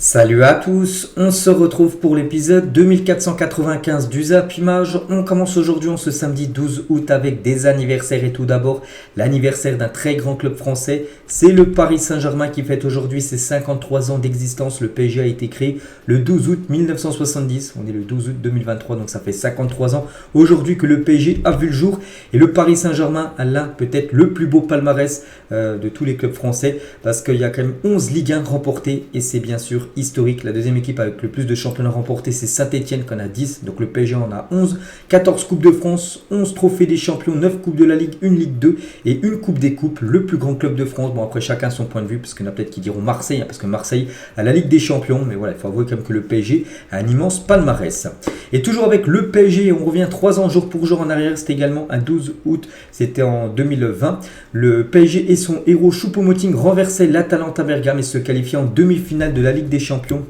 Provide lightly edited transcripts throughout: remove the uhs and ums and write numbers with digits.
Salut à tous, on se retrouve pour l'épisode 2495 du Zap Image. On commence aujourd'hui ce samedi 12 août avec des anniversaires et tout d'abord l'anniversaire d'un très grand club français. C'est le Paris Saint-Germain qui fête aujourd'hui ses 53 ans d'existence. Le PSG a été créé le 12 août 1970, on est le 12 août 2023 donc ça fait 53 ans aujourd'hui que le PSG a vu le jour. Et le Paris Saint-Germain a l'un peut-être le plus beau palmarès de tous les clubs français parce qu'il y a quand même 11 Ligue 1 remportés et c'est bien sûr historique. La deuxième équipe avec le plus de championnats remportés, c'est Saint-Etienne qui en a 10. Donc le PSG en a 11. 14 Coupes de France, 11 trophées des champions, 9 Coupes de la Ligue, 1 Ligue 2 et une Coupe des Coupes. Le plus grand club de France. Bon, après, chacun son point de vue, parce qu'il y en a peut-être qui diront Marseille, parce que Marseille a la Ligue des champions. Mais voilà, il faut avouer quand même que le PSG a un immense palmarès. Et toujours avec le PSG, on revient 3 ans jour pour jour en arrière. C'était également un 12 août, c'était en 2020. Le PSG et son héros Choupo-Moting renversaient l'Atalanta Bergame et se qualifiaient en demi-finale de la Ligue des Champions.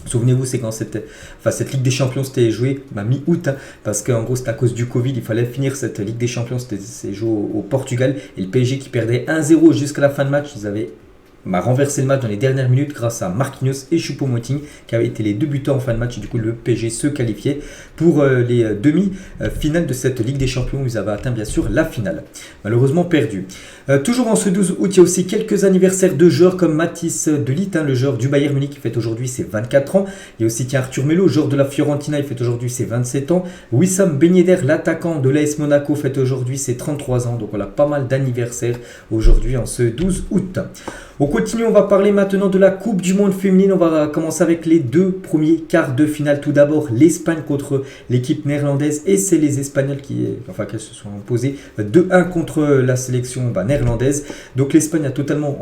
Souvenez-vous, c'est quand cette Ligue des Champions s'était jouée mi-août, parce qu'en gros c'était à cause du Covid, il fallait finir cette Ligue des Champions, c'était joué au Portugal, et le PSG qui perdait 1-0 jusqu'à la fin de match, ils avaient renversé le match dans les dernières minutes grâce à Marquinhos et Choupo-Moting qui avaient été les deux buteurs en fin de match. Et du coup, le PSG se qualifiait pour les demi-finales de cette Ligue des Champions où ils avaient atteint bien sûr la finale. Malheureusement perdu. Toujours en ce 12 août, il y a aussi quelques anniversaires de joueurs comme Mathis de Ligt, le joueur du Bayern Munich qui fête aujourd'hui ses 24 ans. Il y a aussi Arthur Melo, joueur de la Fiorentina, il fête aujourd'hui ses 27 ans. Wissam Ben Yedder, l'attaquant de l'AS Monaco, fête aujourd'hui ses 33 ans. Donc voilà, pas mal d'anniversaires aujourd'hui en ce 12 août. On continue, on va parler maintenant de la Coupe du Monde féminine. On va commencer avec les deux premiers quarts de finale. Tout d'abord, l'Espagne contre l'équipe néerlandaise. Et c'est les Espagnols qui se sont imposés 2-1 contre la sélection néerlandaise. Donc l'Espagne a totalement,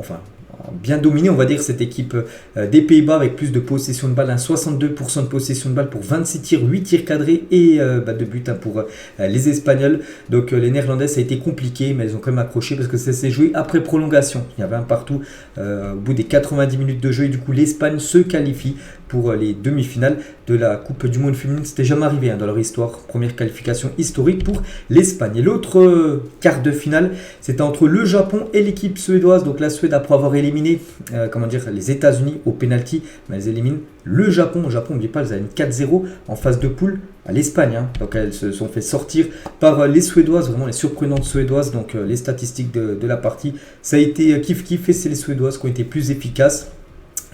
bien dominé, on va dire, cette équipe des Pays-Bas avec plus de possession de balle, 62% de possession de balle pour 26 tirs, 8 tirs cadrés et 2 buts pour les Espagnols. Donc les Néerlandais, ça a été compliqué, mais ils ont quand même accroché parce que ça s'est joué après prolongation. Il y avait un partout au bout des 90 minutes de jeu et du coup l'Espagne se qualifie pour les demi-finales de la Coupe du Monde féminine. C'était jamais arrivé dans leur histoire. Première qualification historique pour l'Espagne. Et l'autre quart de finale, c'était entre le Japon et l'équipe suédoise. Donc la Suède, après avoir éliminé les États-Unis au penalty, elles éliminent le Japon. Au Japon, n'oubliez pas, elles avaient une 4-0 en phase de poule à l'Espagne. Donc elles se sont fait sortir par les Suédoises, vraiment les surprenantes Suédoises. Donc les statistiques de la partie, ça a été kiff-kiff et c'est les Suédoises qui ont été plus efficaces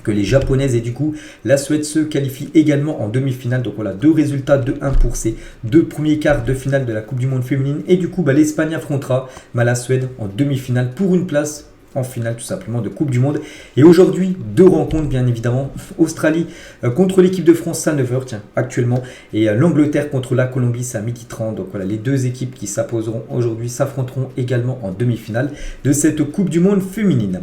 que les Japonaises et du coup la Suède se qualifie également en demi-finale. Donc voilà, deux résultats de 1 pour ces deux premiers quarts de finale de la Coupe du Monde féminine et du coup l'Espagne affrontera la Suède en demi-finale pour une place en finale tout simplement de Coupe du Monde. Et aujourd'hui, deux rencontres bien évidemment. Australie contre l'équipe de France à 9h actuellement et l'Angleterre contre la Colombie, c'est à 12h30. Donc voilà, les deux équipes qui s'opposeront aujourd'hui s'affronteront également en demi-finale de cette Coupe du Monde féminine.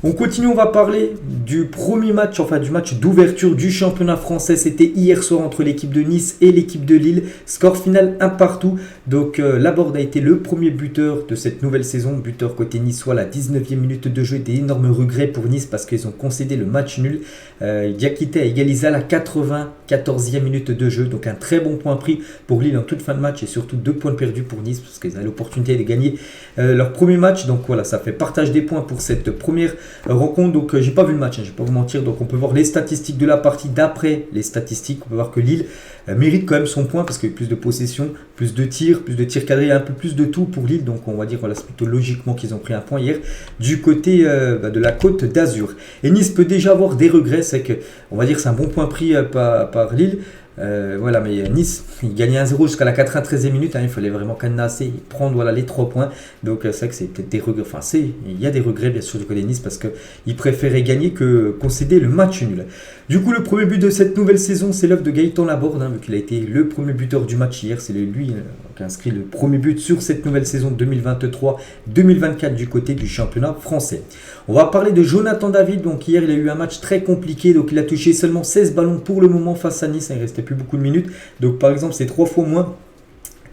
On continue, on va parler du premier match, du match d'ouverture du championnat français. C'était hier soir entre l'équipe de Nice et l'équipe de Lille. Score final 1 partout. Donc Laborde a été le premier buteur de cette nouvelle saison. Buteur côté niçois, la 19e minute de jeu. Des énormes regrets pour Nice parce qu'ils ont concédé le match nul. Diakité a égalisé à la 94e minute de jeu. Donc un très bon point pris pour Lille en toute fin de match et surtout 2 points perdus pour Nice parce qu'ils avaient l'opportunité de gagner leur premier match. Donc voilà, ça fait partage des points pour cette première rencontre. Donc j'ai pas vu le match, je vais pas vous mentir. Donc on peut voir les statistiques de la partie. D'après les statistiques, on peut voir que Lille mérite quand même son point parce qu'il y a eu plus de possession, plus de tirs cadrés, un peu plus de tout pour Lille. Donc on va dire c'est plutôt logiquement qu'ils ont pris un point hier du côté de la Côte d'Azur. Et Nice peut déjà avoir des regrets, c'est que on va dire c'est un bon point pris par Lille. Mais Nice, il gagnait 1-0 jusqu'à la 93e minute. Il fallait vraiment cadenasser et prendre les 3 points. Donc c'est vrai que c'est peut-être des regrets. Il y a des regrets bien sûr du côté de Nice parce qu'ils préféraient gagner que concéder le match nul. Du coup, le premier but de cette nouvelle saison, c'est l'œuvre de Gaëtan Laborde, vu qu'il a été le premier buteur du match hier. C'est lui qui a inscrit le premier but sur cette nouvelle saison 2023-2024 du côté du championnat français. On va parler de Jonathan David. Donc hier, il a eu un match très compliqué. Donc il a touché seulement 16 ballons pour le moment face à Nice. Il restait plus beaucoup de minutes. Donc par exemple, c'est 3 fois moins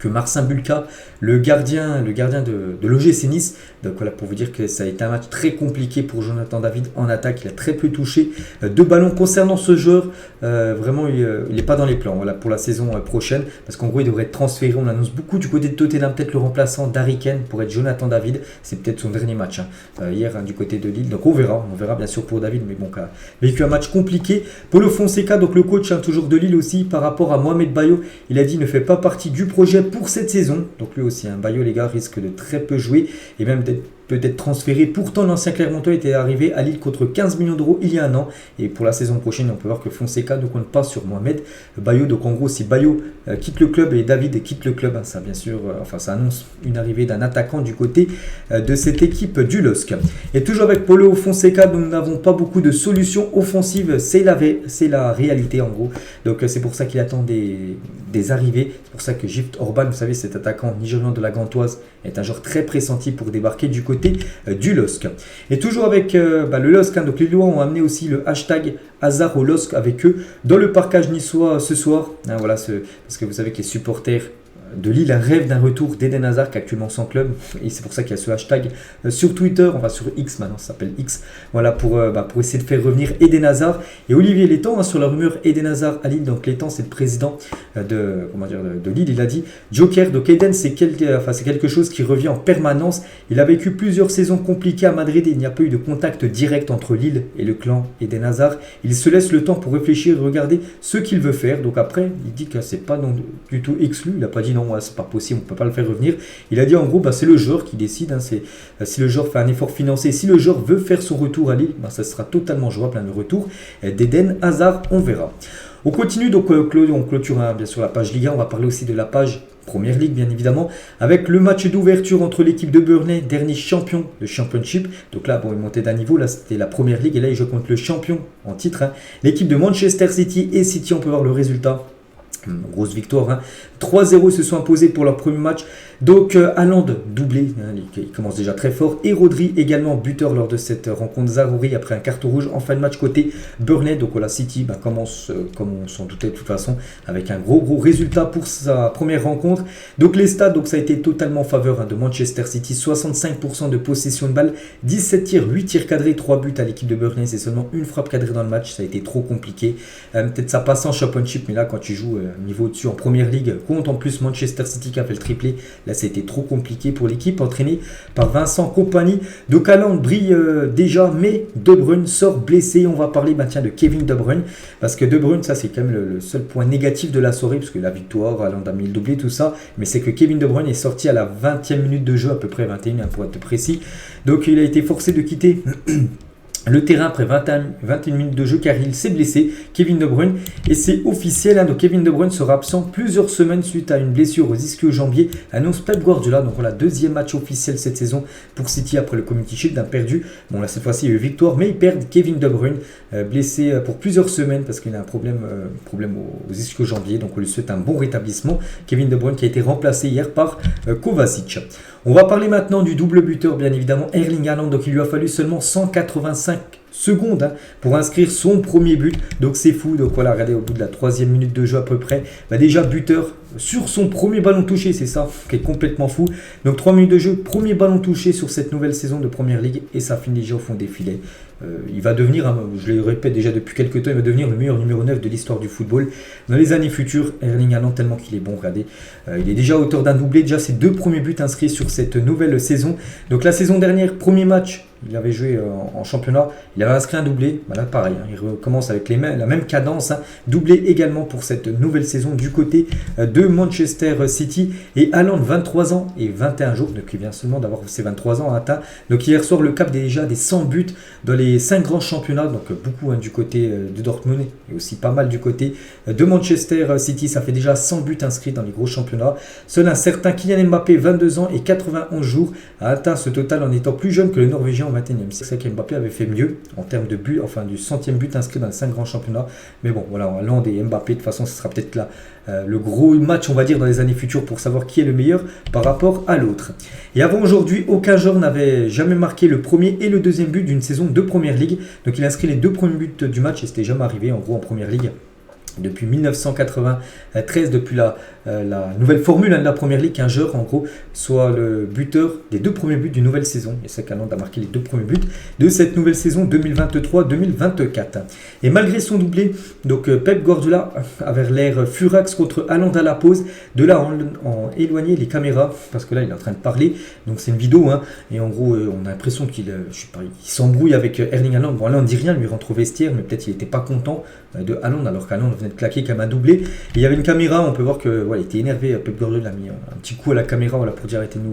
que Marcin Bulka, le gardien de l'OGC Nice. Donc voilà, pour vous dire que ça a été un match très compliqué pour Jonathan David en attaque. Il a très peu touché de ballons. Concernant ce joueur, vraiment il n'est pas dans les plans voilà, pour la saison prochaine, parce qu'en gros il devrait être transféré. On annonce beaucoup du côté de Tottenham, peut-être le remplaçant d'Harry Kane pour être Jonathan David. C'est peut-être son dernier match hier du côté de Lille. Donc on verra bien sûr pour David, mais bon, qui a vécu un match compliqué. Paulo Fonseca, donc le coach toujours de Lille aussi, par rapport à Mohamed Bayo, il a dit ne fait pas partie du projet pour cette saison. Donc lui aussi, Bayo les gars risque de très peu jouer et même peut-être transféré. Pourtant, l'ancien Clermontois était arrivé à Lille contre 15 millions d'euros il y a un an. Et pour la saison prochaine, on peut voir que Fonseca ne compte pas sur Mohamed Bayo. Donc en gros, si Bayo quitte le club et David quitte le club, ça bien sûr, ça annonce une arrivée d'un attaquant du côté de cette équipe du LOSC. Et toujours avec Paulo Fonseca, nous n'avons pas beaucoup de solutions offensives. C'est la réalité en gros. Donc c'est pour ça qu'il attend des arrivées. C'est pour ça que Gift Orban, vous savez, cet attaquant nigérian de la Gantoise, est un joueur très pressenti pour débarquer du côté du LOSC. Et toujours avec le LOSC, donc les Lillois ont amené aussi le hashtag Hazard au LOSC avec eux dans le parcage niçois ce soir. Parce que vous savez que les supporters de Lille rêvent d'un retour d'Eden Hazard qui est actuellement sans club, et c'est pour ça qu'il y a ce hashtag sur Twitter, sur X maintenant, ça s'appelle X, voilà, pour essayer de faire revenir Eden Hazard. Et Olivier Létang, sur la rumeur Eden Hazard à Lille, donc Létang c'est le président de Lille, il a dit Joker, donc Eden c'est quelque chose qui revient en permanence. Il a vécu plusieurs saisons compliquées à Madrid et il n'y a pas eu de contact direct entre Lille et le clan Eden Hazard. Il se laisse le temps pour réfléchir et regarder ce qu'il veut faire. Donc après, il dit que c'est pas non du tout exclu, il n'a pas dit non, c'est pas possible, on peut pas le faire revenir. Il a dit en gros, c'est le joueur qui décide, si le joueur fait un effort financier, si le joueur veut faire son retour à Lille, ça sera totalement jouable, le retour d'Eden Hazard, on verra. On continue, donc on clôture bien sûr la page Liga, on va parler aussi de la page Première Ligue bien évidemment, avec le match d'ouverture entre l'équipe de Burnley, dernier champion de Championship. Donc là, il montait d'un niveau, là c'était la Première Ligue et là il joue contre le champion en titre, l'équipe de Manchester City. Et City, on peut voir le résultat. Grosse victoire, 3-0 se sont imposés pour leur premier match. Donc Haaland doublé, il commence déjà très fort. Et Rodri également buteur lors de cette rencontre. Zaroury après un carton rouge en fin de match côté Burnley. Donc la City commence, comme on s'en doutait de toute façon, avec un gros résultat pour sa première rencontre. Donc les stats, ça a été totalement en faveur de Manchester City. 65% de possession de balle, 17 tirs, 8 tirs cadrés, 3 buts à l'équipe de Burnley. C'est seulement une frappe cadrée dans le match, ça a été trop compliqué. Peut-être ça passe en Championship, mais là quand tu joues niveau au-dessus en Première Ligue, compte en plus Manchester City qui a fait le triplé, là c'était trop compliqué pour l'équipe entraînée par Vincent Kompany. Donc Haaland brille déjà, mais De Bruyne sort blessé. On va parler de Kevin De Bruyne, parce que De Bruyne, ça c'est quand même le seul point négatif de la soirée, parce que la victoire, Haaland a mis le doublé, tout ça, mais c'est que Kevin De Bruyne est sorti à la 20e minute de jeu, à peu près 21 pour être précis. Donc il a été forcé de quitter le terrain après 21 minutes de jeu car il s'est blessé, Kevin De Bruyne, et c'est officiel, donc Kevin De Bruyne sera absent plusieurs semaines suite à une blessure aux ischio-jambiers, annonce Pep Guardiola. Donc voilà, deuxième match officiel cette saison pour City après le Community Shield, perdu. Bon là cette fois-ci il y a eu victoire, mais ils perdent Kevin De Bruyne, blessé pour plusieurs semaines parce qu'il a un problème aux ischio-jambiers, donc on lui souhaite un bon rétablissement. Kevin De Bruyne qui a été remplacé hier par Kovacic. On va parler maintenant du double buteur, bien évidemment, Erling Haaland. Donc il lui a fallu seulement 185 secondes pour inscrire son premier but. Donc c'est fou. Donc voilà, regardez, au bout de la 3e minute de jeu à peu près, déjà buteur sur son premier ballon touché, c'est ça qui est complètement fou. Donc 3 minutes de jeu, premier ballon touché sur cette nouvelle saison de Première Ligue, et ça finit déjà au fond des filets. Il va devenir, je le répète déjà depuis quelques temps, il va devenir le meilleur numéro 9 de l'histoire du football dans les années futures. Erling Haaland, tellement qu'il est bon, regardez. Il est déjà auteur d'un doublé, déjà ses 2 premiers buts inscrits sur cette nouvelle saison. Donc la saison dernière, premier match, il avait joué en championnat, il avait inscrit un doublé, voilà pareil, il recommence avec la même cadence, doublé également pour cette nouvelle saison du côté de Manchester City. Et Haaland, 23 ans et 21 jours, donc il vient seulement d'avoir ses 23 ans atteint. Donc hier soir, le cap déjà des 100 buts dans les 5 grands championnats, donc beaucoup du côté de Dortmund et aussi pas mal du côté de Manchester City. Ça fait déjà 100 buts inscrits dans les gros championnats. Seul un certain Kylian Mbappé, 22 ans et 91 jours, a atteint ce total en étant plus jeune que le Norvégien au 21e. C'est ça qu'Mbappé avait fait mieux en termes de buts, enfin du 100e but inscrit dans les 5 grands championnats. Mais bon, voilà, Haaland et Mbappé, de toute façon, ce sera peut-être là le gros match, on va dire, dans les années futures pour savoir qui est le meilleur par rapport à l'autre. Et avant aujourd'hui, aucun joueur n'avait jamais marqué le premier et le deuxième but d'une saison de Première Ligue. Donc il a inscrit les 2 premiers buts du match et c'était jamais arrivé en gros en Première Ligue. depuis 1993, depuis la nouvelle formule de la Première Ligue, qu'un joueur en gros soit le buteur des 2 premiers buts d'une nouvelle saison. Et c'est qu'Haaland a marqué les 2 premiers buts de cette nouvelle saison 2023-2024. Et malgré son doublé, donc Pep Guardiola avait l'air furax contre Haaland à la pause. De là, en éloigné les caméras, parce que là il est en train de parler, donc c'est une vidéo, hein, et en gros on a l'impression qu'il il s'embrouille avec Erling Haaland. Bon, là on ne dit rien, lui rentre au vestiaire, mais peut-être il n'était pas content de Haaland, alors qu'Haaland venait de claquer comme un doublé. Et il y avait une caméra, on peut voir que voilà, il était énervé. Pep Guardiola a mis un petit coup à la caméra, voilà, pour dire arrêtez de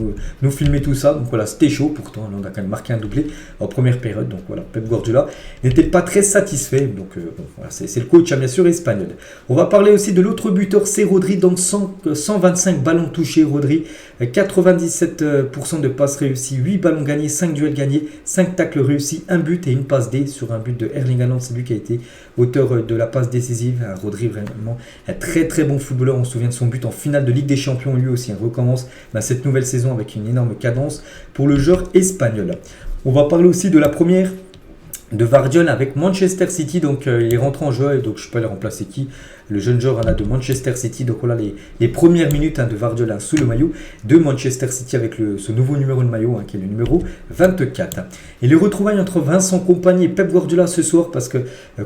nous filmer tout ça. Donc voilà, c'était chaud. Pourtant, Haaland a quand même marqué un doublé en première période. Donc voilà, Pep Guardiola n'était pas très satisfait. Donc bon, voilà, c'est le coach, bien sûr, espagnol. On va parler aussi de l'autre buteur, c'est Rodri. Donc 125 ballons touchés, Rodri, 97% de passes réussies, 8 ballons gagnés, 5 duels gagnés, 5 tacles réussis, 1 but et une passe D sur un but de Erling Haaland. C'est lui qui a été auteur de la passe décisive. Rodri, vraiment un très très bon footballeur. On se souvient de son but en finale de Ligue des Champions. Lui aussi recommence cette nouvelle saison avec une énorme cadence pour le joueur espagnol. On va parler aussi de la première de Vardiol avec Manchester City. Donc il est rentré en jeu et donc je peux aller remplacer qui, le jeune joueur de Manchester City. Donc voilà les premières minutes de Vardiol sous le maillot de Manchester City avec ce nouveau numéro de maillot qui est le numéro 24. Et les retrouvailles entre Vincent Kompany et Pep Guardiola ce soir, parce que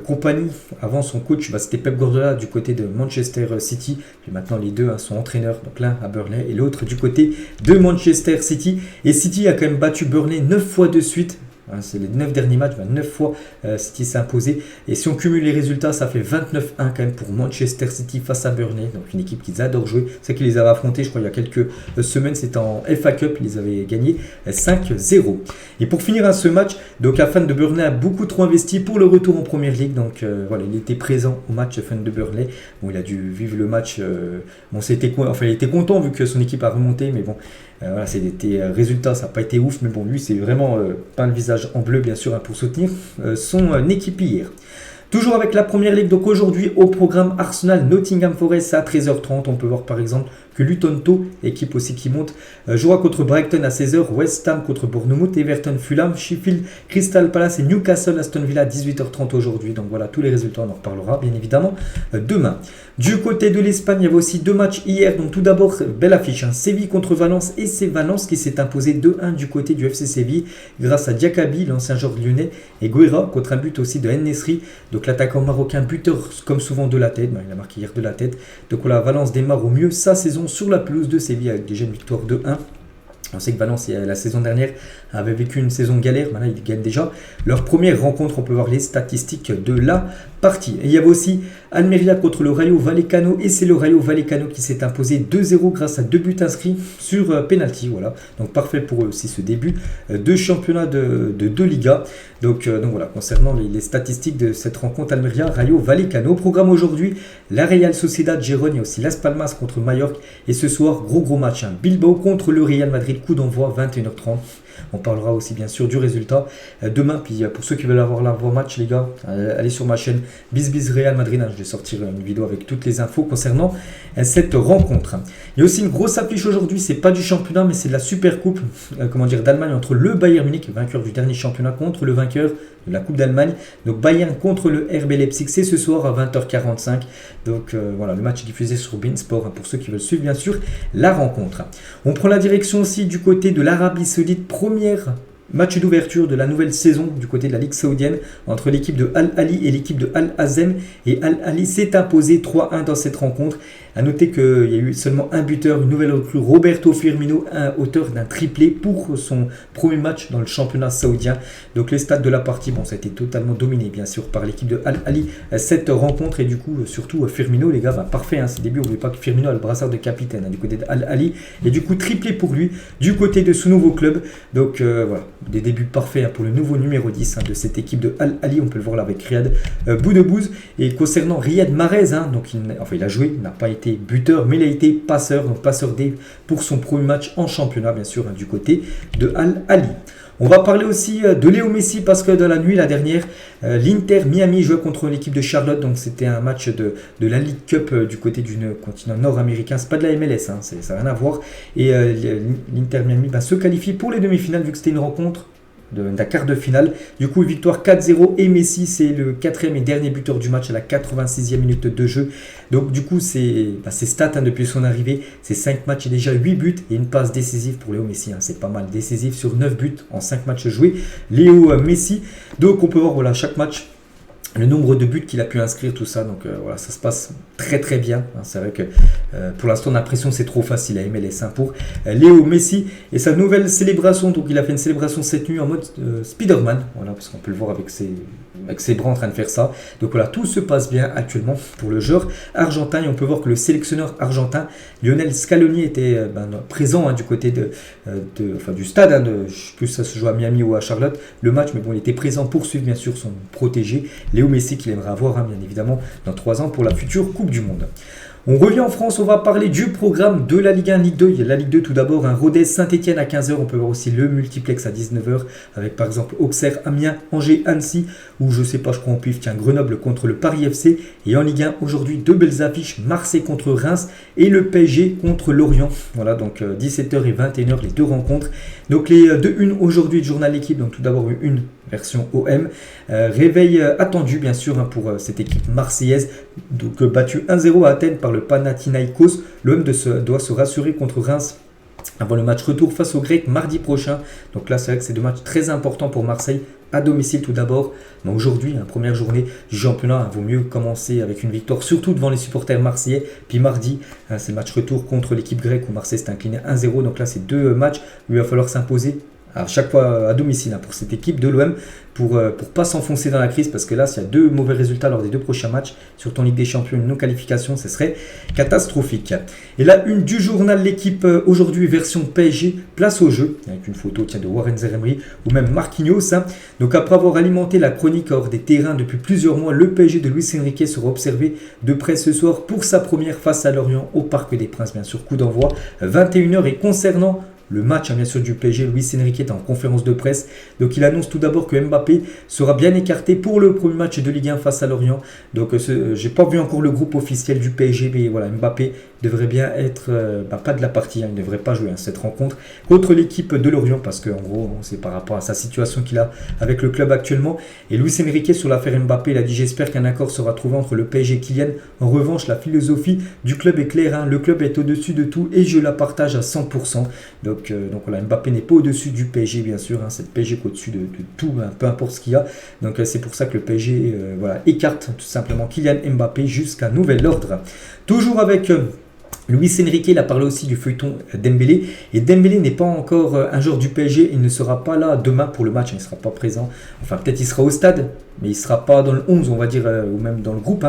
Kompany, avant son coach, c'était Pep Guardiola du côté de Manchester City. Puis maintenant les deux sont entraîneurs, donc l'un à Burnley et l'autre du côté de Manchester City. Et City a quand même battu Burnley 9 fois de suite. C'est les 9 derniers matchs, 9 fois City s'est imposé. Et si on cumule les résultats, ça fait 29-1 quand même pour Manchester City face à Burnley. Donc une équipe qu'ils adorent jouer. C'est qu'ils les avaient affrontés, je crois, il y a quelques semaines. C'était en FA Cup, ils les avaient gagné 5-0. Et pour finir ce match, donc la fan de Burnley a beaucoup trop investi pour le retour en Première Ligue. Donc voilà, il était présent au match, fan de Burnley. Bon, il a dû vivre le match. Il était content vu que son équipe a remonté, mais bon. Voilà, c'était résultat, ça n'a pas été ouf, mais bon, lui, c'est vraiment peint le visage en bleu, bien sûr, pour soutenir son équipe hier. Toujours avec la Première Ligue, donc aujourd'hui au programme Arsenal Nottingham Forest à 13h30. On peut voir par exemple que Luton Town, équipe aussi qui monte, jouera contre Brighton à 16h, West Ham contre Bournemouth, Everton Fulham, Sheffield, Crystal Palace et Newcastle Aston Villa à 18h30 aujourd'hui. Donc voilà, tous les résultats, on en reparlera bien évidemment demain. Du côté de l'Espagne, il y avait aussi 2 matchs hier. Donc tout d'abord, belle affiche, Séville contre Valence, et c'est Valence qui s'est imposé 2-1 du côté du FC Séville grâce à Diakabi, l'ancien joueur lyonnais, et Guerra contre un but aussi de En-Nesyri. Donc l'attaquant marocain, buteur comme souvent de la tête, il a marqué hier de la tête. Donc voilà, Valence démarre au mieux sa saison sur la pelouse de Séville avec déjà une victoire 2-1. On sait que Valence, la saison dernière, avait vécu une saison galère. Maintenant, ils gagnent déjà leur première rencontre. On peut voir les statistiques de la partie. Et il y avait aussi Almeria contre le Rayo Vallecano. Et c'est le Rayo Vallecano qui s'est imposé 2-0 grâce à 2 buts inscrits sur penalty. Voilà. Donc parfait pour eux aussi ce début de championnat de 2 Ligas. Donc voilà, concernant les statistiques de cette rencontre Almeria Rayo Vallecano. Au programme aujourd'hui, la Real Sociedad Gérone. Il y a aussi Las Palmas contre Mallorca. Et ce soir, gros match. Bilbao contre le Real Madrid. Coup d'envoi 21h30. On parlera aussi bien sûr du résultat demain. Puis pour ceux qui veulent avoir l'avant-match, les gars, allez sur ma chaîne Biz Real Madrid. Je vais sortir une vidéo avec toutes les infos concernant cette rencontre. Il y a aussi une grosse affiche aujourd'hui. C'est pas du championnat, mais c'est de la Super Coupe d'Allemagne entre le Bayern Munich, vainqueur du dernier championnat, contre le vainqueur de la Coupe d'Allemagne. Donc Bayern contre le RB Leipzig. C'est ce soir à 20h45. Donc voilà, le match est diffusé sur beIN Sport pour ceux qui veulent suivre bien sûr la rencontre. On prend la direction aussi du côté de l'Arabie Saoudite. Première match d'ouverture de la nouvelle saison du côté de la Ligue saoudienne entre l'équipe de Al Ahly et l'équipe de Al Hazm. Et Al Ahly s'est imposé 3-1 dans cette rencontre. A noter qu'il y a eu seulement un buteur, une nouvelle recrue, Roberto Firmino, auteur d'un triplé pour son premier match dans le championnat saoudien. Donc les stats de la partie, ça a été totalement dominé bien sûr par l'équipe de Al Ahly cette rencontre. Et du coup surtout Firmino, les gars, parfait ses débuts. On ne voulait pas que Firmino a le brassard de capitaine du côté de Al Ahly. Et du coup triplé pour lui du côté de ce nouveau club. Donc voilà, des débuts parfaits pour le nouveau numéro 10 de cette équipe de Al Ahly. On peut le voir là avec Riyad Boudebouz. Et concernant Riyad Mahrez, donc il a joué, il n'a pas été buteur, mais il a été passeur, donc passeur D pour son premier match en championnat, bien sûr, du côté de Al Ahly. On va parler aussi de Léo Messi parce que dans la nuit, la dernière, l'Inter Miami jouait contre l'équipe de Charlotte. Donc c'était un match de la League Cup du côté du continent nord-américain. C'est pas de la MLS, ça n'a rien à voir. Et l'Inter Miami se qualifie pour les demi-finales vu que c'était une rencontre d'un quart de finale. Du coup, victoire 4-0 et Messi, c'est le quatrième et dernier buteur du match à la 86e minute de jeu. Donc du coup, ses stats depuis son arrivée, c'est 5 matchs et déjà 8 buts et une passe décisive pour Léo Messi. C'est pas mal, décisif sur 9 buts en 5 matchs joués. Léo Messi, donc on peut voir voilà, chaque match, le nombre de buts qu'il a pu inscrire, tout ça. Donc voilà, ça se passe très très bien. C'est vrai que pour l'instant, on a l'impression que c'est trop facile à MLS pour Léo Messi. Et sa nouvelle célébration, donc il a fait une célébration cette nuit en mode Spider-Man. Voilà, parce qu'on peut le voir avec ses bras en train de faire ça. Donc voilà, tout se passe bien actuellement pour le joueur argentin. Et on peut voir que le sélectionneur argentin, Lionel Scaloni, était présent du côté du stade. Je ne sais plus si ça se joue à Miami ou à Charlotte, le match. Mais bon, il était présent pour suivre bien sûr son protégé, Léo Messi, qu'il aimerait avoir bien évidemment dans 3 ans pour la future Coupe du Monde. On revient en France, on va parler du programme de la Ligue 1, Ligue 2. Il y a la Ligue 2 tout d'abord, un Rodez Saint-Etienne à 15h. On peut voir aussi le multiplex à 19h avec par exemple Auxerre, Amiens, Angers, Annecy. Ou je sais pas, je crois en pif, tiens, Grenoble contre le Paris FC. Et en Ligue 1 aujourd'hui, 2 belles affiches, Marseille contre Reims et le PSG contre Lorient. Voilà, donc 17h et 21h les deux rencontres. Donc les 2-1 aujourd'hui du journal L'équipe. Donc tout d'abord une version OM. Réveil attendu bien sûr pour cette équipe marseillaise. Donc battu 1-0 à Athènes par le Panathinaikos. L'OM doit se rassurer contre Reims avant le match retour face aux Grecs mardi prochain. Donc là c'est vrai que c'est 2 matchs très importants pour Marseille. À domicile tout d'abord. Mais aujourd'hui, première journée du championnat, vaut mieux commencer avec une victoire, surtout devant les supporters marseillais. Puis mardi, c'est le match retour contre l'équipe grecque où Marseille s'est incliné 1-0. Donc là, c'est 2 matchs où il va falloir s'imposer à chaque fois à domicile pour cette équipe de l'OM pour pas s'enfoncer dans la crise, parce que là s'il y a 2 mauvais résultats lors des 2 prochains matchs, surtout en Ligue des Champions, une non-qualification, ce serait catastrophique. Et là, une du journal L'équipe aujourd'hui, version PSG, place au jeu, avec une photo de Warren Zaïre-Emery ou même Marquinhos. Donc après avoir alimenté la chronique hors des terrains depuis plusieurs mois, le PSG de Luis Enrique sera observé de près ce soir pour sa première face à Lorient au Parc des Princes, bien sûr, coup d'envoi 21h. Et concernant le match bien sûr du PSG, Luis Enrique est en conférence de presse. Donc il annonce tout d'abord que Mbappé sera bien écarté pour le premier match de Ligue 1 face à Lorient. Donc j'ai pas vu encore le groupe officiel du PSG, mais voilà, Mbappé devrait bien être pas de la partie. Il ne devrait pas jouer cette rencontre contre l'équipe de Lorient, parce qu'en gros c'est par rapport à sa situation qu'il a avec le club actuellement. Et Luis Enrique sur l'affaire Mbappé, il a dit: j'espère qu'un accord sera trouvé entre le PSG et Kylian. En revanche, la philosophie du club est claire, le club est au-dessus de tout et je la partage à 100%. Donc voilà, Mbappé n'est pas au-dessus du PSG bien sûr, c'est le PSG qui est au-dessus de tout, peu importe ce qu'il y a. Donc c'est pour ça que le PSG écarte tout simplement Kylian Mbappé jusqu'à nouvel ordre. Toujours avec Luis Enrique, il a parlé aussi du feuilleton Dembélé. Et Dembélé n'est pas encore un joueur du PSG. Il ne sera pas là demain pour le match. Il ne sera pas présent. Enfin, peut-être il sera au stade, mais il ne sera pas dans le 11, on va dire, ou même dans le groupe.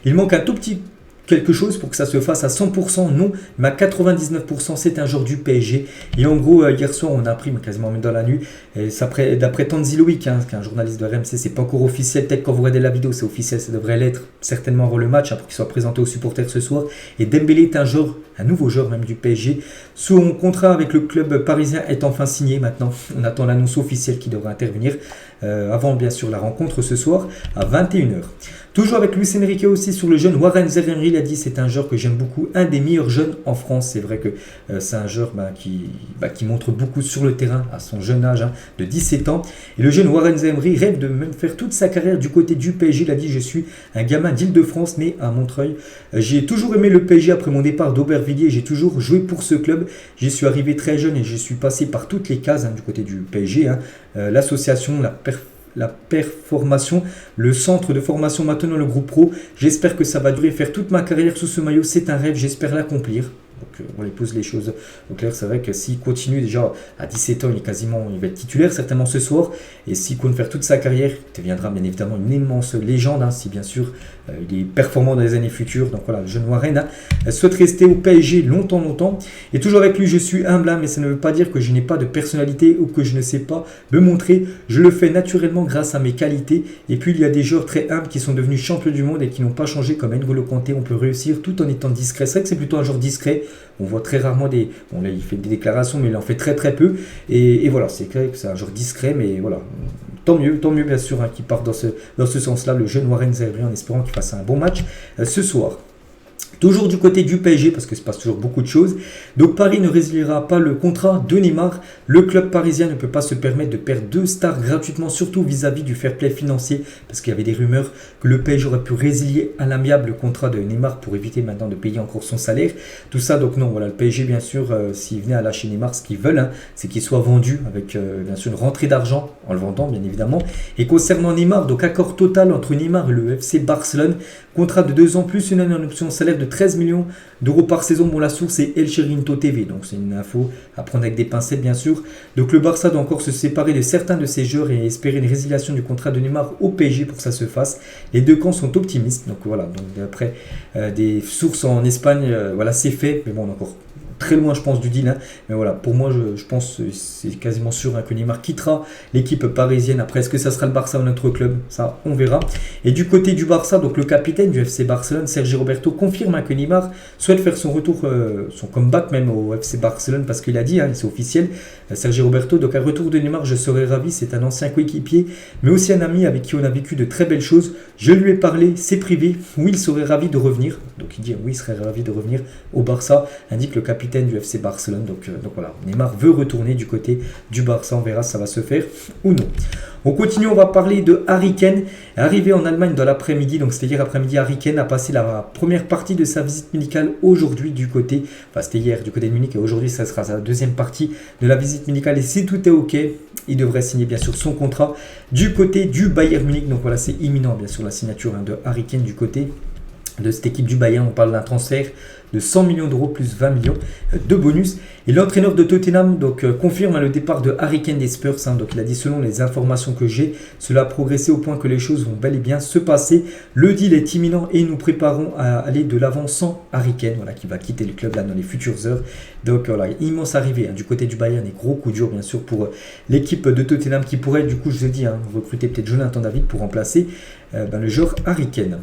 Il manque un tout petit quelque chose pour que ça se fasse à 100%, non, mais à 99%, c'est un joueur du PSG. Et en gros, hier soir, on a appris, mais quasiment même dans la nuit, d'après Tanzi Loïc, qui est un journaliste de RMC, c'est pas encore officiel, peut-être quand vous regardez la vidéo, c'est officiel, ça devrait l'être certainement avant le match, pour qu'il soit présenté aux supporters ce soir. Et Dembélé est un nouveau joueur même du PSG. Son contrat avec le club parisien est enfin signé maintenant. On attend l'annonce officielle qui devrait intervenir avant bien sûr la rencontre ce soir à 21h. Toujours avec Luis Enrique aussi sur le jeune Warren Zaïre-Emery, il a dit: c'est un joueur que j'aime beaucoup, un des meilleurs jeunes en France. C'est vrai que c'est un joueur qui montre beaucoup sur le terrain à son jeune âge de 17 ans. Et le jeune Warren Zaïre-Emery rêve de même faire toute sa carrière du côté du PSG. Il a dit: je suis un gamin d'Île-de-France né à Montreuil. J'ai toujours aimé le PSG après mon départ d'Aubervilliers. J'ai toujours joué pour ce club. J'y suis arrivé très jeune et je suis passé par toutes les cases du côté du PSG. L'association, la performation, le centre de formation, maintenant le groupe pro. J'espère que ça va durer, faire toute ma carrière sous ce maillot. C'est un rêve, j'espère l'accomplir. Donc on les pose les choses au clair. C'est vrai que s'il continue déjà à 17 ans, il va être titulaire certainement ce soir. Et s'il compte faire toute sa carrière, il deviendra bien évidemment une immense légende, si bien sûr il est performant dans les années futures. Donc voilà, le jeune Warren souhaite rester au PSG longtemps. Et toujours avec lui, je suis humble, mais ça ne veut pas dire que je n'ai pas de personnalité ou que je ne sais pas me montrer. Je le fais naturellement grâce à mes qualités. Et puis il y a des joueurs très humbles qui sont devenus champions du monde et qui n'ont pas changé, comme N'Golo Kanté. On peut réussir tout en étant discret. C'est vrai que c'est plutôt un joueur discret. On voit très rarement bon là il fait des déclarations, mais il en fait très peu. Et voilà, c'est clair que c'est un joueur discret, mais voilà. Tant mieux bien sûr qu'il parte dans ce sens-là, le jeune Warren Zaïre-Emery, en espérant qu'il fasse un bon match ce soir. Toujours du côté du PSG, parce que se passe toujours beaucoup de choses. Donc Paris ne résiliera pas le contrat de Neymar. Le club parisien ne peut pas se permettre de perdre 2 stars gratuitement, surtout vis-à-vis du fair play financier, parce qu'il y avait des rumeurs que le PSG aurait pu résilier à l'amiable le contrat de Neymar pour éviter maintenant de payer encore son salaire. Tout ça, donc non, voilà, le PSG, bien sûr, s'il venait à lâcher Neymar, ce qu'ils veulent, c'est qu'il soit vendu avec bien sûr une rentrée d'argent, en le vendant, bien évidemment. Et concernant Neymar, donc accord total entre Neymar et le FC Barcelone, contrat de 2 ans plus une année en option salaire de 13 millions d'euros par saison. Bon, la source est El Chiringuito TV, donc c'est une info à prendre avec des pincettes bien sûr. Donc le Barça doit encore se séparer de certains de ses joueurs et espérer une résiliation du contrat de Neymar au PSG pour que ça se fasse. Les deux camps sont optimistes, donc voilà, donc d'après des sources en Espagne, voilà, c'est fait, mais bon, on est encore très loin je pense du deal, mais voilà, pour moi je pense c'est quasiment sûr que Neymar quittera l'équipe parisienne. Après, est-ce que ça sera le Barça ou notre club, ça on verra. Et du côté du Barça, donc le capitaine du FC Barcelone, Sergi Roberto, confirme que Neymar souhaite faire son retour, son comeback même au FC Barcelone, parce qu'il a dit, c'est officiel, Sergi Roberto, donc un retour de Neymar, je serais ravi, c'est un ancien coéquipier, mais aussi un ami avec qui on a vécu de très belles choses. Je lui ai parlé, c'est privé, oui il serait ravi de revenir, donc il dit oui il serait ravi de revenir au Barça, indique le capitaine du FC Barcelone. Donc voilà, Neymar veut retourner du côté du Barça, on verra si ça va se faire ou non. On continue, on va parler de Harry Kane, arrivé en Allemagne dans l'après-midi, donc c'était hier après-midi. Harry Kane a passé la première partie de sa visite médicale aujourd'hui du côté, enfin c'était hier du côté de Munich et aujourd'hui ça sera sa deuxième partie de la visite médicale, et si tout est ok, il devrait signer bien sûr son contrat du côté du Bayern Munich. Donc voilà, c'est imminent bien sûr la signature de Harry Kane du côté de cette équipe du Bayern. On parle d'un transfert de 100 millions d'euros plus 20 millions de bonus. Et l'entraîneur de Tottenham donc, confirme le départ de Harry Kane des Spurs. Donc il a dit, selon les informations que j'ai, cela a progressé au point que les choses vont bel et bien se passer. Le deal est imminent et nous préparons à aller de l'avant sans Harry Kane, voilà, qui va quitter le club là dans les futures heures. Donc voilà, immense arrivée du côté du Bayern, et gros coup dur bien sûr pour l'équipe de Tottenham qui pourrait, du coup je vous ai dit, recruter peut-être Jonathan David pour remplacer le joueur Harry Kane.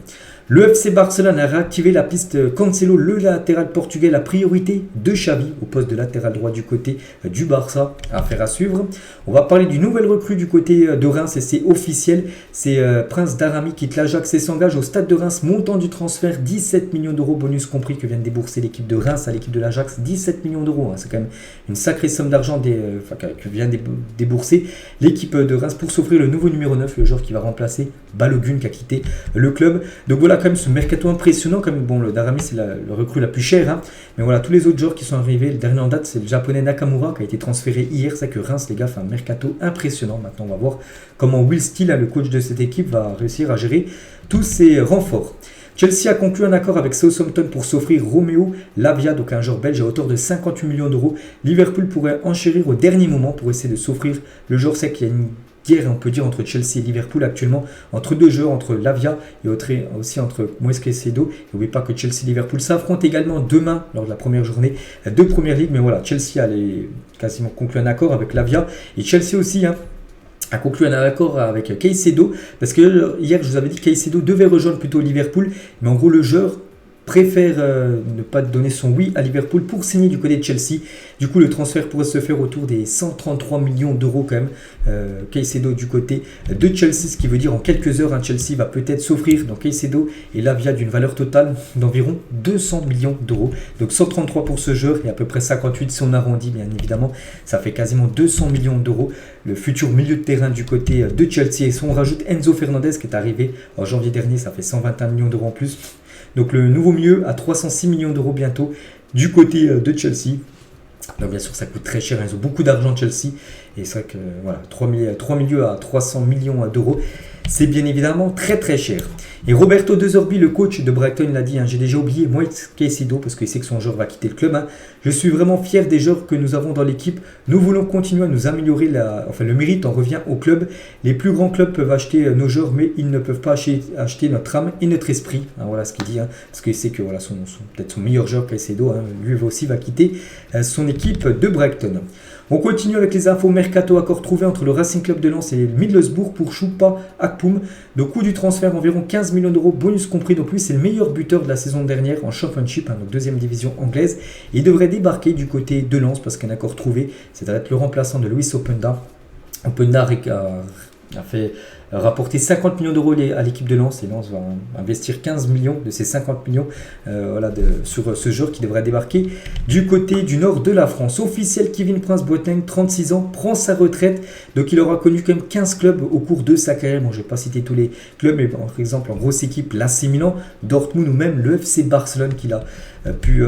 Le FC Barcelone a réactivé la piste Cancelo, le latéral portugais, la priorité de Xavi au poste de latéral droit du côté du Barça. Affaire à suivre. On va parler d'une nouvelle recrue du côté de Reims et c'est officiel. C'est Prince Daramy qui quitte l'Ajax et s'engage au stade de Reims. Montant du transfert 17 millions d'euros, bonus compris, que vient de débourser l'équipe de Reims à l'équipe de l'Ajax. 17 millions d'euros, c'est quand même une sacrée somme d'argent que vient débourser l'équipe de Reims pour s'offrir le nouveau numéro 9, le joueur qui va remplacer Balogun qui a quitté le club. Donc voilà, quand même ce mercato impressionnant. Comme bon, le Daramy c'est le recrue la plus chère, mais voilà, tous les autres joueurs qui sont arrivés. Le dernier en date c'est le japonais Nakamura qui a été transféré hier. C'est que Reims, les gars, fait un mercato impressionnant. Maintenant on va voir comment Will Steele, le coach de cette équipe, va réussir à gérer tous ces renforts. Chelsea a conclu un accord avec Southampton pour s'offrir Romeo Lavia, donc un joueur belge à hauteur de 58 millions d'euros. Liverpool pourrait enchérir au dernier moment pour essayer de s'offrir le joueur. C'est qu'il y a une guerre, on peut dire, entre Chelsea et Liverpool actuellement, entre deux joueurs, entre Lavia et aussi entre Moïse Caicedo. N'oubliez pas que Chelsea et Liverpool s'affrontent également demain lors de la première journée de Première Ligue. Mais voilà, Chelsea a quasiment conclu un accord avec Lavia et Chelsea aussi a conclu un accord avec Caicedo, parce que hier je vous avais dit que Caicedo devait rejoindre plutôt Liverpool, mais en gros le joueur préfère ne pas donner son oui à Liverpool pour signer du côté de Chelsea. Du coup, le transfert pourrait se faire autour des 133 millions d'euros quand même. Caicedo du côté de Chelsea, ce qui veut dire en quelques heures, Chelsea va peut-être s'offrir donc Caicedo et Lavia d'une valeur totale d'environ 200 millions d'euros. Donc 133 pour ce joueur et à peu près 58 si on arrondit, bien évidemment. Ça fait quasiment 200 millions d'euros. Le futur milieu de terrain du côté de Chelsea. Et si on rajoute Enzo Fernandez qui est arrivé en janvier dernier, ça fait 121 millions d'euros en plus. Donc le nouveau milieu à 306 millions d'euros bientôt du côté de Chelsea. Donc bien sûr ça coûte très cher, ils ont beaucoup d'argent Chelsea. Et c'est vrai que voilà, 3 milieux à 300 millions d'euros, c'est bien évidemment très très cher. Et Roberto De Zerbi, le coach de Brighton, l'a dit, j'ai déjà oublié Moïse Caicedo parce qu'il sait que son joueur va quitter le club. Je suis vraiment fier des joueurs que nous avons dans l'équipe. Nous voulons continuer à nous améliorer. Le mérite en revient au club. Les plus grands clubs peuvent acheter nos joueurs, mais ils ne peuvent pas acheter notre âme et notre esprit. Voilà ce qu'il dit. Parce qu'il sait que voilà, peut-être son meilleur joueur, Caicedo, lui aussi va quitter son équipe de Brighton. On continue avec les infos mercato, accord trouvé entre le Racing Club de Lens et le Middlesbrough pour Choupa Akpoum. Le coût du transfert environ 15 millions d'euros, bonus compris. Donc lui c'est le meilleur buteur de la saison dernière en Championship, donc deuxième division anglaise. Et il devrait débarquer du côté de Lens parce qu'un accord trouvé, c'est d'être le remplaçant de Luis Openda. Openda a fait rapporter 50 millions d'euros à l'équipe de Lens, et Lens va investir 15 millions de ces 50 millions sur ce joueur qui devrait débarquer du côté du nord de la France. Officiel, Kevin Prince Boateng, 36 ans, prend sa retraite, donc il aura connu quand même 15 clubs au cours de sa carrière. Bon, je ne vais pas citer tous les clubs, mais par exemple en grosse équipe, l'AC Milan, Dortmund ou même le FC Barcelone qu'il a pu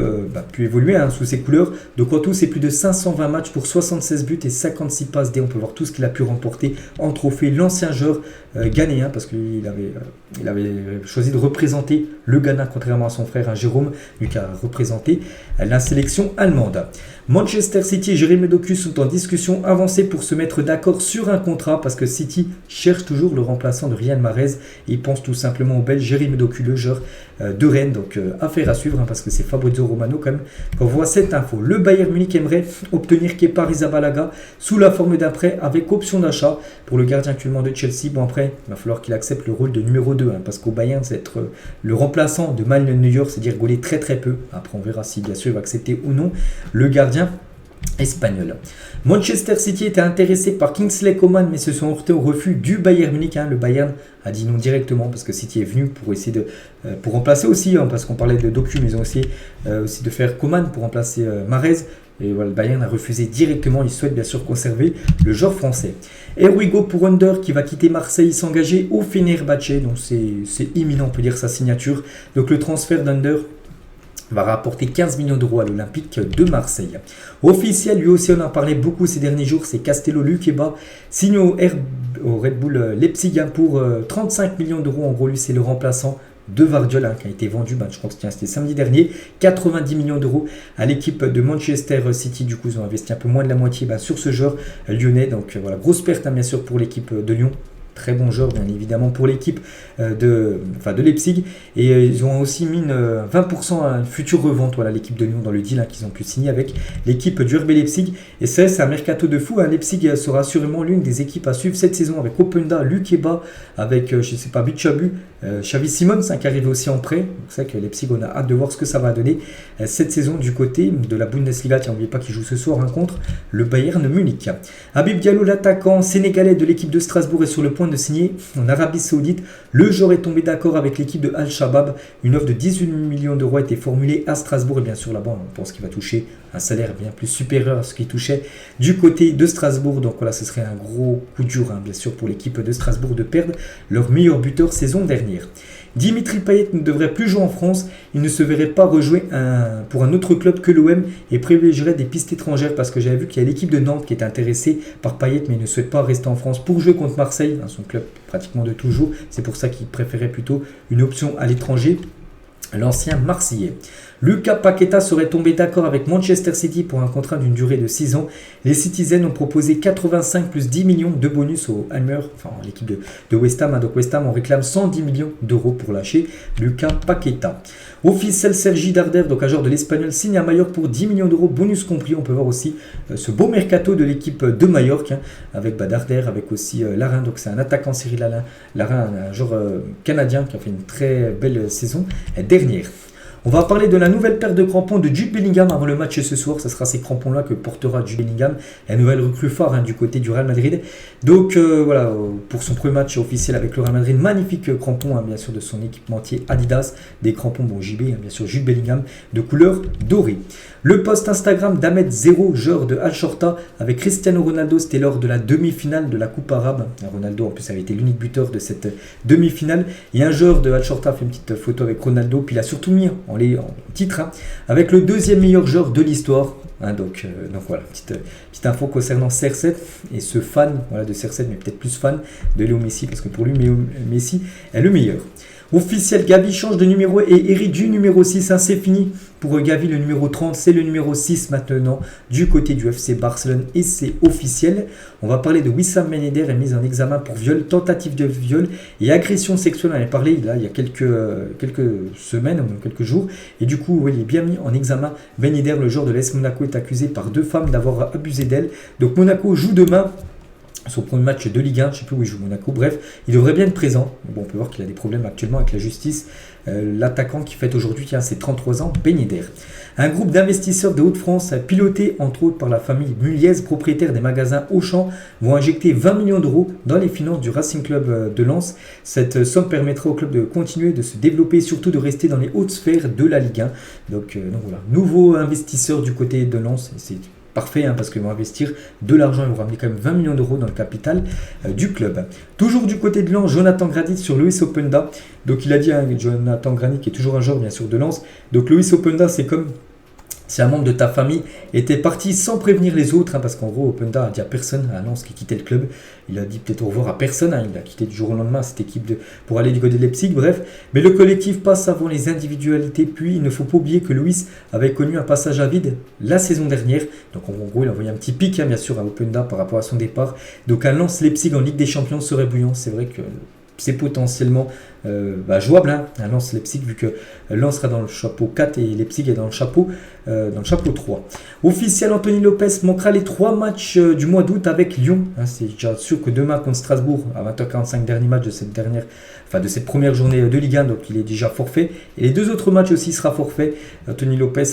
évoluer sous ses couleurs. Donc en tout, c'est plus de 520 matchs pour 76 buts et 56 passes D. On peut voir tout ce qu'il a pu remporter en trophée. L'ancien joueur ghanéen, parce qu'il avait choisi de représenter le Ghana, contrairement à son frère Jérôme, lui qui a représenté la sélection allemande. Manchester City et Jérémy Doku sont en discussion avancée pour se mettre d'accord sur un contrat, parce que City cherche toujours le remplaçant de Riyad Mahrez et il pense tout simplement au Belge Jérémy Doku, le joueur de Rennes. Donc affaire à suivre, parce que c'est Fabrizio Romano quand même qu'on voit cette info. Le Bayern Munich aimerait obtenir Kepa Arrizabalaga sous la forme d'un prêt avec option d'achat pour le gardien actuellement de Chelsea. Bon, après, il va falloir qu'il accepte le rôle de numéro 2, parce qu'au Bayern, c'est être le remplaçant de Manuel Neuer, c'est-à-dire gauler très très peu. Après, on verra si bien sûr il va accepter ou non le gardien espagnol. Manchester City était intéressé par Kingsley Coman, mais se sont heurtés au refus du Bayern Munich. Le Bayern a dit non directement, parce que City est venu pour essayer pour remplacer aussi, parce qu'on parlait de Doku, mais ils ont aussi de faire Coman pour remplacer Mahrez. Et voilà, le Bayern a refusé directement. Il souhaite bien sûr conserver le joueur français. Erwigo pour Under qui va quitter Marseille, s'engager au Fenerbahçe. Donc c'est imminent, on peut dire, sa signature. Donc le transfert d'Under va rapporter 15 millions d'euros à l'Olympique de Marseille. Officiel, lui aussi on en parlait beaucoup ces derniers jours, c'est Castello Luqueba, signé au Red Bull Leipzig pour 35 millions d'euros. En gros, lui c'est le remplaçant de Vardiol, qui a été vendu, je crois que c'était samedi dernier, 90 millions d'euros à l'équipe de Manchester City. Du coup, ils ont investi un peu moins de la moitié sur ce joueur lyonnais. Donc voilà, grosse perte bien sûr pour l'équipe de Lyon. Très bon joueur, bien évidemment, pour l'équipe de Leipzig. Et ils ont aussi mis 20% à une future revente, l'équipe de Lyon, dans le deal qu'ils ont pu signer avec l'équipe du RB Leipzig. Et c'est un mercato de fou. Leipzig sera sûrement l'une des équipes à suivre cette saison, avec Openda, Luqueba, avec, Butchabu, Xavi Simons, qui arrive aussi en prêt. Donc c'est vrai que Leipzig, on a hâte de voir ce que ça va donner cette saison du côté de la Bundesliga. Tiens, n'oubliez pas qu'il joue ce soir contre le Bayern Munich. Habib Diallo, l'attaquant sénégalais de l'équipe de Strasbourg, est sur le point de signer en Arabie Saoudite. Le joueur est tombé d'accord avec l'équipe de Al-Shabaab. Une offre de 18 millions d'euros a été formulée à Strasbourg. Et bien sûr, là-bas, on pense qu'il va toucher un salaire bien plus supérieur à ce qu'il touchait du côté de Strasbourg. Donc voilà, ce serait un gros coup dur, bien sûr, pour l'équipe de Strasbourg de perdre leur meilleur buteur saison dernière. Dimitri Payet ne devrait plus jouer en France. Il ne se verrait pas rejouer pour un autre club que l'OM et privilégierait des pistes étrangères, parce que j'avais vu qu'il y a l'équipe de Nantes qui est intéressée par Payet, mais il ne souhaite pas rester en France pour jouer contre Marseille, son club pratiquement de toujours. C'est pour ça qu'il préférait plutôt une option à l'étranger, l'ancien Marseillais. Lucas Paqueta serait tombé d'accord avec Manchester City pour un contrat d'une durée de 6 ans. Les Citizens ont proposé 85 plus 10 millions de bonus au Hammer, l'équipe de West Ham. Donc West Ham, on réclame 110 millions d'euros pour lâcher Lucas Paqueta. Officiel, Sergi Darder, donc un joueur de l'Espagnol, signe à Majorque pour 10 millions d'euros, bonus compris. On peut voir aussi ce beau mercato de l'équipe de Majorque, avec Darder, avec aussi Larin. Donc c'est un attaquant, Cyril Larin, un joueur canadien qui a fait une très belle saison dernière. On va parler de la nouvelle paire de crampons de Jude Bellingham avant le match ce soir. Ce sera ces crampons-là que portera Jude Bellingham, la nouvelle recrue phare du côté du Real Madrid. Donc voilà, pour son premier match officiel avec le Real Madrid, magnifique crampons, bien sûr, de son équipementier Adidas. Des crampons, JB, bien sûr, Jude Bellingham, de couleur dorée. Le post Instagram d'Ahmed Zero, joueur de Al Shorta, avec Cristiano Ronaldo, c'était lors de la demi-finale de la Coupe arabe. Ronaldo, en plus, avait été l'unique buteur de cette demi-finale. Et un joueur de Al Shorta a fait une petite photo avec Ronaldo, puis il a surtout mis en titre, avec le deuxième meilleur joueur de l'histoire. Donc voilà, petite info concernant CR7 et ce fan de CR7, mais peut-être plus fan de Léo Messi, parce que pour lui, Messi est le meilleur. Officiel, Gavi change de numéro et hérite du numéro 6. C'est fini pour Gavi, le numéro 30. C'est le numéro 6 maintenant du côté du FC Barcelone et c'est officiel. On va parler de Wissam Ben Yedder, est mis en examen pour viol, tentative de viol et agression sexuelle. On en avait parlé il y a quelques semaines ou quelques jours. Et du coup, il est bien mis en examen. Ben Yedder, le joueur de l'AS Monaco, est accusé par 2 femmes d'avoir abusé d'elle. Donc Monaco joue demain son premier match de Ligue 1, je ne sais plus où il joue Monaco, bref, il devrait bien être présent. Bon, on peut voir qu'il a des problèmes actuellement avec la justice l'attaquant qui fête aujourd'hui ses 33 ans, Ben Yedder. Un groupe d'investisseurs de Hauts-de-France, piloté entre autres par la famille Muliez, propriétaire des magasins Auchan, vont injecter 20 millions d'euros dans les finances du Racing Club de Lens. Cette somme permettra au club de continuer de se développer et surtout de rester dans les hautes sphères de la Ligue 1. Donc voilà, nouveau investisseur du côté de Lens, c'est parfait parce qu'ils vont investir de l'argent, ils vont ramener quand même 20 millions d'euros dans le capital du club. Toujours du côté de Lens, Jonathan Granit sur Loïs Openda. Donc il a dit, Jonathan Granit qui est toujours un joueur bien sûr de Lens. Donc Loïs Openda, c'est comme si un membre de ta famille était parti sans prévenir les autres, parce qu'en gros, Openda a dit à personne à Lens qui quittait le club. Il a dit peut-être au revoir à personne. Il a quitté du jour au lendemain cette équipe pour aller du côté de Leipzig. Bref, mais le collectif passe avant les individualités. Puis, il ne faut pas oublier que Loïs avait connu un passage à vide la saison dernière. Donc, en gros, il a envoyé un petit pic, bien sûr, à Openda par rapport à son départ. Donc, un Lens Leipzig en Ligue des Champions serait bouillant. C'est vrai que c'est potentiellement jouable, un Lens Leipzig, vu que Lens sera dans le chapeau 4 et Leipzig est dans le chapeau 3. Officiel, Anthony Lopez manquera les 3 matchs du mois d'août avec Lyon. C'est déjà sûr que demain contre Strasbourg, à 20h45, dernier match de cette première journée de Ligue 1, donc il est déjà forfait. Et les 2 autres matchs aussi sera forfait. Anthony Lopez,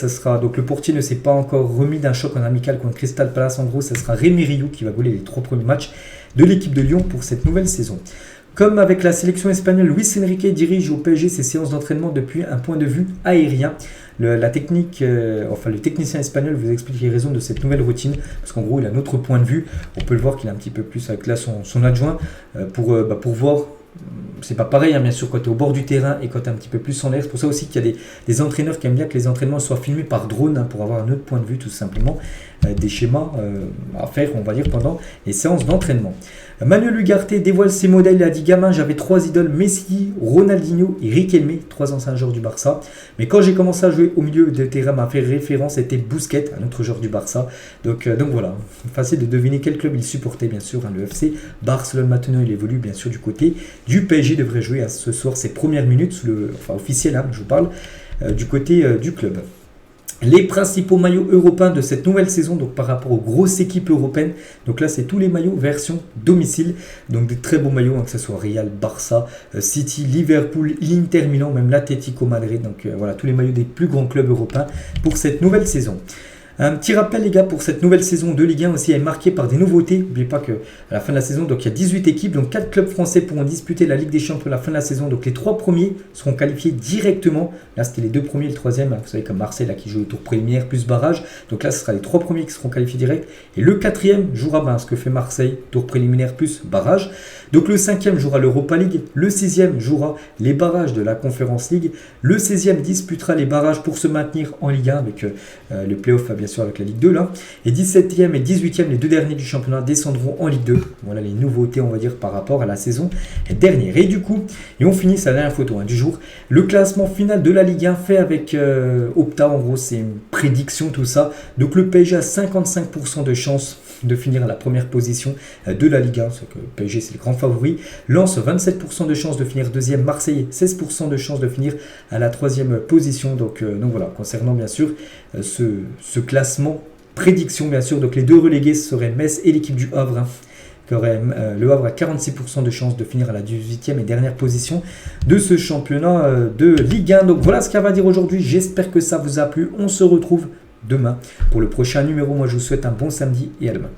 donc le portier ne s'est pas encore remis d'un choc en amical contre Crystal Palace. En gros, ça sera Rémi Rioux qui va voler les 3 premiers matchs de l'équipe de Lyon pour cette nouvelle saison. Comme avec la sélection espagnole, Luis Enrique dirige au PSG ses séances d'entraînement depuis un point de vue aérien. Le technicien espagnol vous explique les raisons de cette nouvelle routine, parce qu'en gros il a un autre point de vue. On peut le voir qu'il a un petit peu plus avec là son adjoint pour voir. C'est pas pareil, bien sûr, quand tu es au bord du terrain et quand tu es un petit peu plus en l'air. C'est pour ça aussi qu'il y a des entraîneurs qui aiment bien que les entraînements soient filmés par drone, pour avoir un autre point de vue, tout simplement. Des schémas à faire, on va dire, pendant les séances d'entraînement. Manuel Ugarte dévoile ses modèles. Il a dit: gamin, j'avais 3 idoles, Messi, Ronaldinho et Riquelme, 3 anciens joueurs du Barça. Mais quand j'ai commencé à jouer au milieu de terrain, m'a fait référence, c'était Busquets, un autre joueur du Barça. Donc voilà, facile de deviner quel club il supportait, bien sûr, le FC Barcelone. Maintenant, il évolue bien sûr du côté du PSG. Devrait jouer ce soir ses premières minutes, officiel, je vous parle, du côté du club. Les principaux maillots européens de cette nouvelle saison, donc par rapport aux grosses équipes européennes. Donc là, c'est tous les maillots version domicile. Donc des très beaux maillots, que ce soit Real, Barça, City, Liverpool, l'Inter Milan, même l'Atlético Madrid. Donc voilà, tous les maillots des plus grands clubs européens pour cette nouvelle saison. Un petit rappel les gars, pour cette nouvelle saison de Ligue 1 aussi, elle est marquée par des nouveautés. N'oubliez pas qu'à la fin de la saison, donc il y a 18 équipes, donc 4 clubs français pourront disputer la Ligue des Champions à la fin de la saison. Donc les 3 premiers seront qualifiés directement. Là c'était les 2 premiers, le 3e, vous savez, comme Marseille qui joue le tour préliminaire plus barrage. Donc là ce sera les 3 premiers qui seront qualifiés direct. Et le 4e jouera ce que fait Marseille, tour préliminaire plus barrage. Donc le 5e jouera l'Europa League, le 6e jouera les barrages de la Conference League, le 16e disputera les barrages pour se maintenir en Ligue 1 avec le play-off bien sûr avec la Ligue 2 là. Et 17e et 18e, les 2 derniers du championnat descendront en Ligue 2. Voilà les nouveautés, on va dire, par rapport à la saison dernière. Et du coup, on finit sa dernière photo du jour. Le classement final de la Ligue 1 fait avec Opta, en gros c'est une prédiction tout ça. Donc le PSG a 55% de chance de finir à la première position de la Ligue 1. C'est que le PSG c'est le grand favori. Lens 27% de chance de finir 2e. Marseille 16% de chance de finir à la 3e position. Donc voilà, concernant bien sûr ce classement prédiction bien sûr. Donc les 2 relégués seraient Metz et l'équipe du Havre. Le Havre a 46% de chance de finir à la 18e et dernière position de ce championnat de Ligue 1. Donc voilà ce qu'il y a à dire aujourd'hui. J'espère que ça vous a plu. On se retrouve demain pour le prochain numéro. Moi je vous souhaite un bon samedi et à demain.